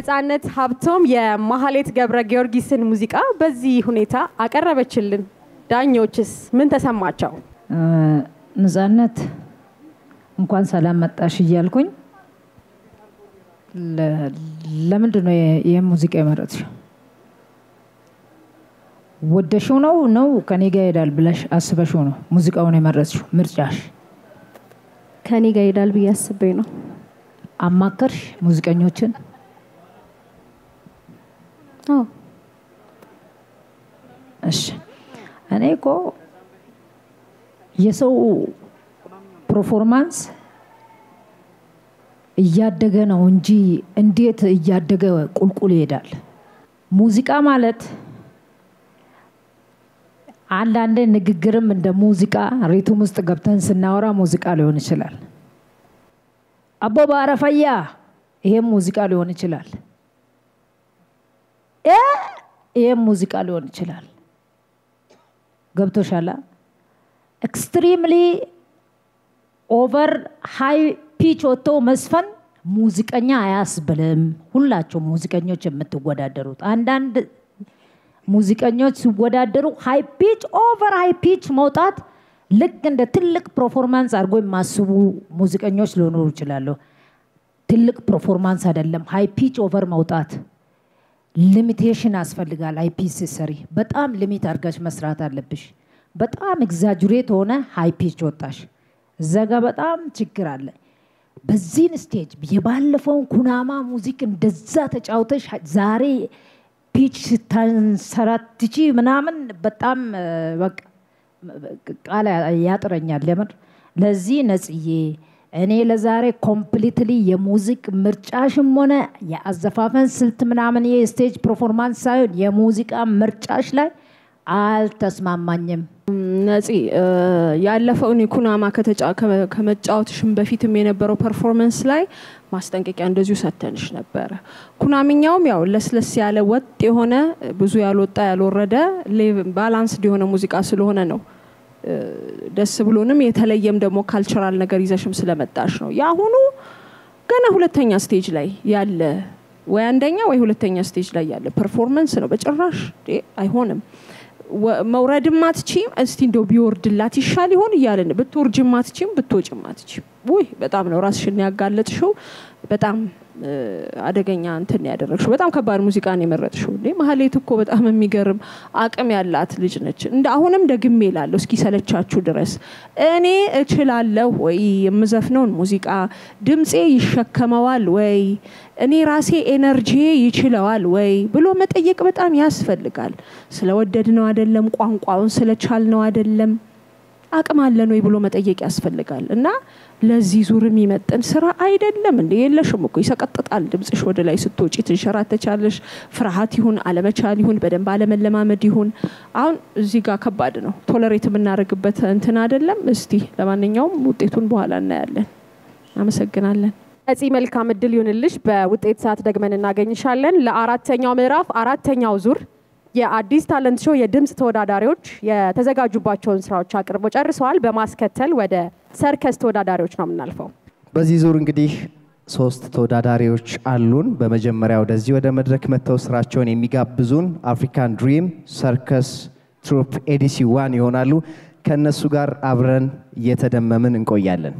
ነፃነት ሀብቶም የማህሌት ገብረ ጊዮርጊስን ሙዚቃ በዚህ ሁኔታ አቀረበችልን። ዳኞችስ ምን ተሰማቸው? ነፃነት እንኳን ሰላም መጣሽ እያልኩኝ ለምንድን ነው የሙዚቃ የመረጥሽው? ወደሽው ነው ከኔ ጋር ይሄዳል ብለሽ አስበሽው ነው ሙዚቃውን የመረጥሽው? ምርጫሽ ከኔ ጋር ይሄዳል ብዬ አስቤ ነው። አማከርሽ ሙዚቀኞችን? እሺ እኔ እኮ የሰው ፐርፎርማንስ እያደገ ነው እንጂ እንዴት እያደገ ቁልቁል ይሄዳል? ሙዚቃ ማለት አንዳንዴ ንግግርም እንደ ሙዚቃ ሪትም ውስጥ ገብተን ስናወራ ሙዚቃ ሊሆን ይችላል። አቦ ባረፈያ ይሄም ሙዚቃ ሊሆን ይችላል። ይሄም ሙዚቃ ሊሆን ይችላል። ገብቶሻል? ኤክስትሪምሊ ኦቨር ሃይ ፒች ወጥቶ መስፈን ሙዚቀኛ አያስብልም። ሁላችሁም ሙዚቀኞች የምትወዳደሩት አንዳንድ ሙዚቀኞች ሲወዳደሩ ሃይ ፒች ኦቨር ሃይ ፒች መውጣት ልክ እንደ ትልቅ ፐርፎርማንስ አድርጎ የማስቡ ሙዚቀኞች ሊኖሩ ይችላሉ። ትልቅ ፐርፎርማንስ አይደለም ሃይ ፒች ኦቨር መውጣት። ሊሚቴሽን ያስፈልጋል። ሃይ ፒች ሲሰሪ በጣም ሊሚት አድርገሽ መስራት አለብሽ። በጣም ኤግዛጀሬት ሆነ ሃይ ፒች ወጣሽ ዘጋ በጣም ችግር አለ። በዚህ ስቴጅ የባለፈው ኩናማ ሙዚቃ እንደዛ ተጫውተሽ ዛሬ ፒች ስታንሰራትቺ ምናምን በጣም በቃ ቃል ያጥረኛል ለምን። ለዚህ ነጽዬ እኔ ለዛሬ ኮምፕሊትሊ የሙዚቅ ምርጫሽም ሆነ የአዘፋፈን ስልት ምናምን የስቴጅ ፐርፎርማንስ ሳይሆን የሙዚቃ ምርጫሽ ላይ አልተስማማኝም። ነጽ ያለፈውን ኩናማ ከመጫወትሽም በፊትም የነበረው ፐርፎርማንስ ላይ ማስጠንቀቂያ እንደዚሁ ሰተንሽ ነበር። ኩናምኛውም ያው ለስለስ ያለ ወጥ የሆነ ብዙ ያልወጣ ያልወረደ ባላንስ የሆነ ሙዚቃ ስለሆነ ነው ደስ ብሎንም የተለየም ደግሞ ካልቸራል ነገር ይዘሽም ስለመጣሽ ነው። ያሁኑ ገና ሁለተኛ ስቴጅ ላይ ያለ ወይ አንደኛ ወይ ሁለተኛ ስቴጅ ላይ ያለ ፐርፎርማንስ ነው። በጭራሽ አይሆንም። መውረድም አትችይም። እስቲ እንደው ቢወርድላት ይሻል ይሆን ይያለን ብትወርጅም አትችይም ብትወጭም አትችይም። ወይ በጣም ነው ራስሽን ያጋለጥሽው። በጣም አደገኛ እንትን ያደረግሽው። በጣም ከባድ ሙዚቃ ነው የመረጥሽው። ማህሌት እኮ በጣም የሚገርም አቅም ያላት ልጅ ነች። እንደ አሁንም ደግሜ እላለሁ እስኪ ሰለቻችሁ ድረስ እኔ እችላለሁ ወይ የምዘፍነውን ሙዚቃ ድምጼ ይሸከመዋል ወይ እኔ ራሴ ኤነርጂ ይችላል ወይ ብሎ መጠየቅ በጣም ያስፈልጋል። ስለወደድነው አይደለም ቋንቋውን ስለቻልነው አይደለም አቅም አለን ወይ ብሎ መጠየቅ ያስፈልጋል። እና ለዚህ ዙር የሚመጥን ስራ አይደለም እንዴ? የለሽም እኮ ይሰቀጥጣል ድምጽሽ ወደ ላይ ስትወጪ ትንሸራተቻለሽ። ፍርሃት ይሁን አለመቻል ይሁን በደንብ አለመለማመድ ይሁን አሁን እዚህ ጋር ከባድ ነው። ቶለሬት የምናደርግበት እንትን አይደለም። እስቲ ለማንኛውም ውጤቱን በኋላ እናያለን። አመሰግናለን። ነጽ መልካም እድል ይሁንልሽ። በውጤት ሰዓት ደግመን እናገኝሻለን። ለአራተኛው ምዕራፍ አራተኛው ዙር የአዲስ ታለንት ሾው የድምጽ ተወዳዳሪዎች የተዘጋጁባቸውን ስራዎች አቅርበው ጨርሰዋል። በማስከተል ወደ ሰርከስ ተወዳዳሪዎች ነው የምናልፈው። በዚህ ዙር እንግዲህ 3 ተወዳዳሪዎች አሉን። በመጀመሪያ ወደዚህ ወደ መድረክ መተው ስራቸውን የሚጋብዙን አፍሪካን ድሪም ሰርከስ ትሩፕ ኤዲሲ 1 ይሆናሉ። ከነሱ ጋር አብረን እየተደመምን እንቆያለን።